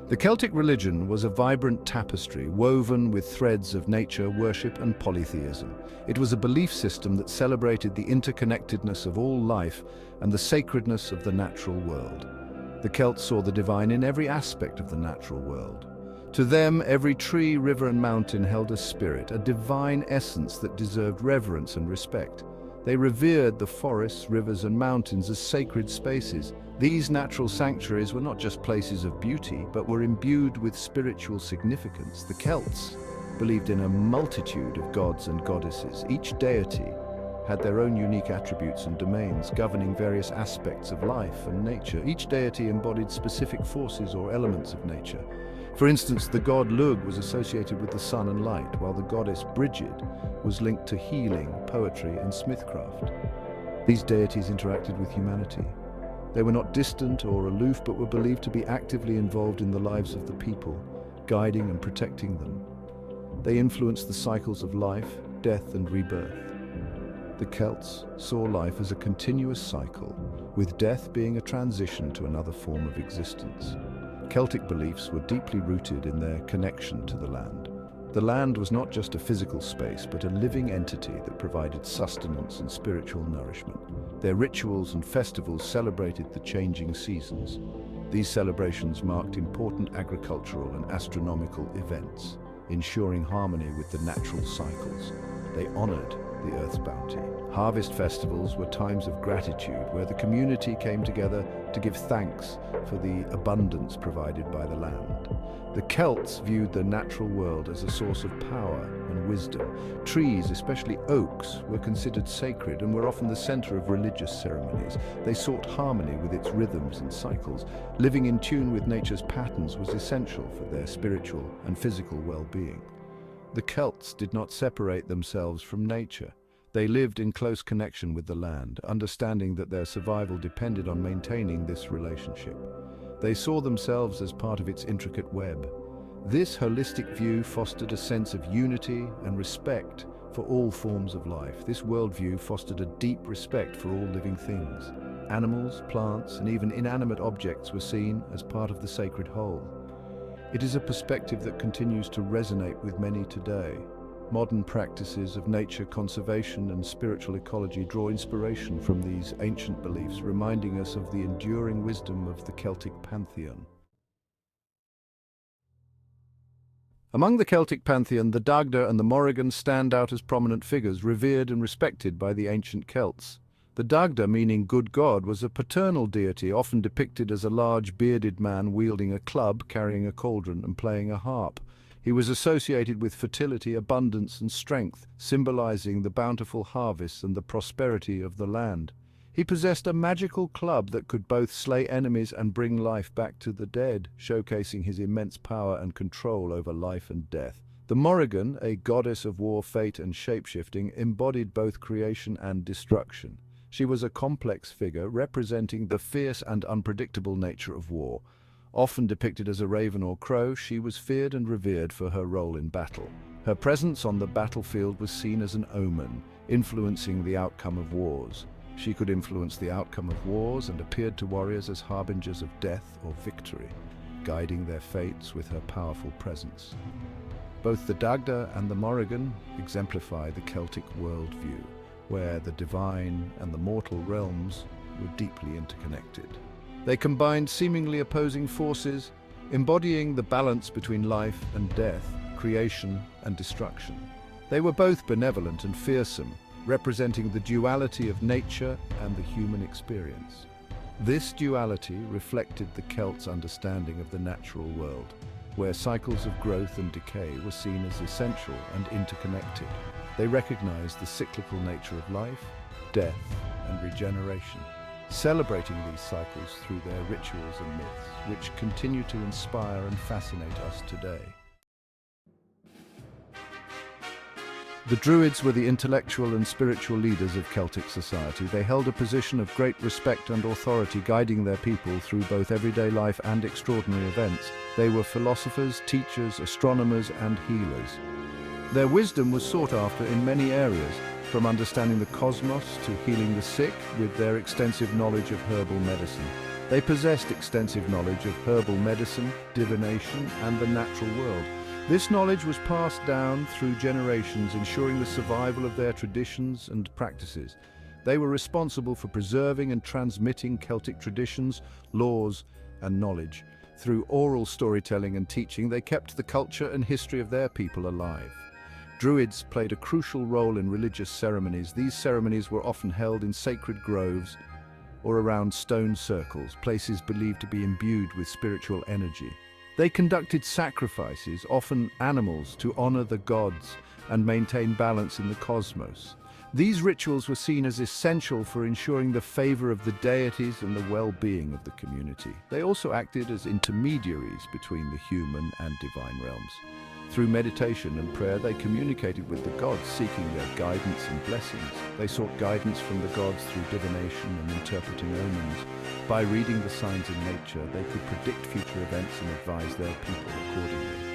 The Celtic religion was a vibrant tapestry woven with threads of nature worship and polytheism. It was a belief system that celebrated the interconnectedness of all life and the sacredness of the natural world. The Celts saw the divine in every aspect of the natural world. To them, every tree, river, and mountain held a spirit, a divine essence that deserved reverence and respect. They revered the forests, rivers, and mountains as sacred spaces. These natural sanctuaries were not just places of beauty, but were imbued with spiritual significance. The Celts believed in a multitude of gods and goddesses. Each deity had their own unique attributes and domains, governing various aspects of life and nature. Each deity embodied specific forces or elements of nature. For instance, the god Lugh was associated with the sun and light, while the goddess Brigid was linked to healing, poetry, and smithcraft. These deities interacted with humanity. They were not distant or aloof, but were believed to be actively involved in the lives of the people, guiding and protecting them. They influenced the cycles of life, death, and rebirth. The Celts saw life as a continuous cycle, with death being a transition to another form of existence. Celtic beliefs were deeply rooted in their connection to the land. The land was not just a physical space, but a living entity that provided sustenance and spiritual nourishment. Their rituals and festivals celebrated the changing seasons. These celebrations marked important agricultural and astronomical events, ensuring harmony with the natural cycles. They honored the earth's bounty. Harvest festivals were times of gratitude where the community came together to give thanks for the abundance provided by the land. The Celts viewed the natural world as a source of power and wisdom. Trees, especially oaks, were considered sacred and were often the center of religious ceremonies. They sought harmony with its rhythms and cycles. Living in tune with nature's patterns was essential for their spiritual and physical well-being. The Celts did not separate themselves from nature. They lived in close connection with the land, understanding that their survival depended on maintaining this relationship. They saw themselves as part of its intricate web. This holistic view fostered a sense of unity and respect for all forms of life. This worldview fostered a deep respect for all living things. Animals, plants, and even inanimate objects were seen as part of the sacred whole. It is a perspective that continues to resonate with many today. Modern practices of nature conservation and spiritual ecology draw inspiration from these ancient beliefs, reminding us of the enduring wisdom of the Celtic pantheon. Among the Celtic pantheon, the Dagda and the Morrigan stand out as prominent figures, revered and respected by the ancient Celts. The Dagda, meaning good god, was a paternal deity, often depicted as a large bearded man wielding a club, carrying a cauldron, and playing a harp. He was associated with fertility, abundance, and strength, symbolizing the bountiful harvests and the prosperity of the land. He possessed a magical club that could both slay enemies and bring life back to the dead, showcasing his immense power and control over life and death. The Morrigan, a goddess of war, fate, and shapeshifting, embodied both creation and destruction. She was a complex figure representing the fierce and unpredictable nature of war. Often depicted as a raven or crow, she was feared and revered for her role in battle. Her presence on the battlefield was seen as an omen, influencing the outcome of wars. She could influence the outcome of wars and appeared to warriors as harbingers of death or victory, guiding their fates with her powerful presence. Both the Dagda and the Morrigan exemplify the Celtic worldview, where the divine and the mortal realms were deeply interconnected. They combined seemingly opposing forces, embodying the balance between life and death, creation and destruction. They were both benevolent and fearsome, representing the duality of nature and the human experience. This duality reflected the Celts' understanding of the natural world, where cycles of growth and decay were seen as essential and interconnected. They recognized the cyclical nature of life, death, and regeneration, celebrating these cycles through their rituals and myths, which continue to inspire and fascinate us today. The Druids were the intellectual and spiritual leaders of Celtic society. They held a position of great respect and authority, guiding their people through both everyday life and extraordinary events. They were philosophers, teachers, astronomers, and healers. Their wisdom was sought after in many areas, from understanding the cosmos to healing the sick with their extensive knowledge of herbal medicine. They possessed extensive knowledge of herbal medicine, divination, and the natural world. This knowledge was passed down through generations, ensuring the survival of their traditions and practices. They were responsible for preserving and transmitting Celtic traditions, laws, and knowledge. Through oral storytelling and teaching, they kept the culture and history of their people alive. Druids played a crucial role in religious ceremonies. These ceremonies were often held in sacred groves or around stone circles, places believed to be imbued with spiritual energy. They conducted sacrifices, often animals, to honor the gods and maintain balance in the cosmos. These rituals were seen as essential for ensuring the favor of the deities and the well-being of the community. They also acted as intermediaries between the human and divine realms. Through meditation and prayer, they communicated with the gods, seeking their guidance and blessings. They sought guidance from the gods through divination and interpreting omens. By reading the signs in nature, they could predict future events and advise their people accordingly.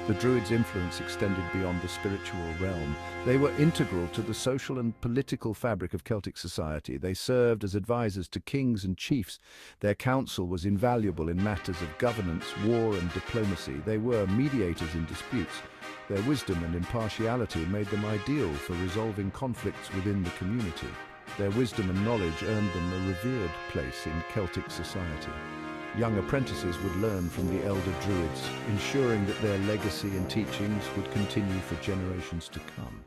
The Druids' influence extended beyond the spiritual realm. They were integral to the social and political fabric of Celtic society. They served as advisors to kings and chiefs. Their counsel was invaluable in matters of governance, war, and diplomacy. They were mediators in disputes. Their wisdom and impartiality made them ideal for resolving conflicts within the community. Their wisdom and knowledge earned them a revered place in Celtic society. Young apprentices would learn from the elder Druids, ensuring that their legacy and teachings would continue for generations to come.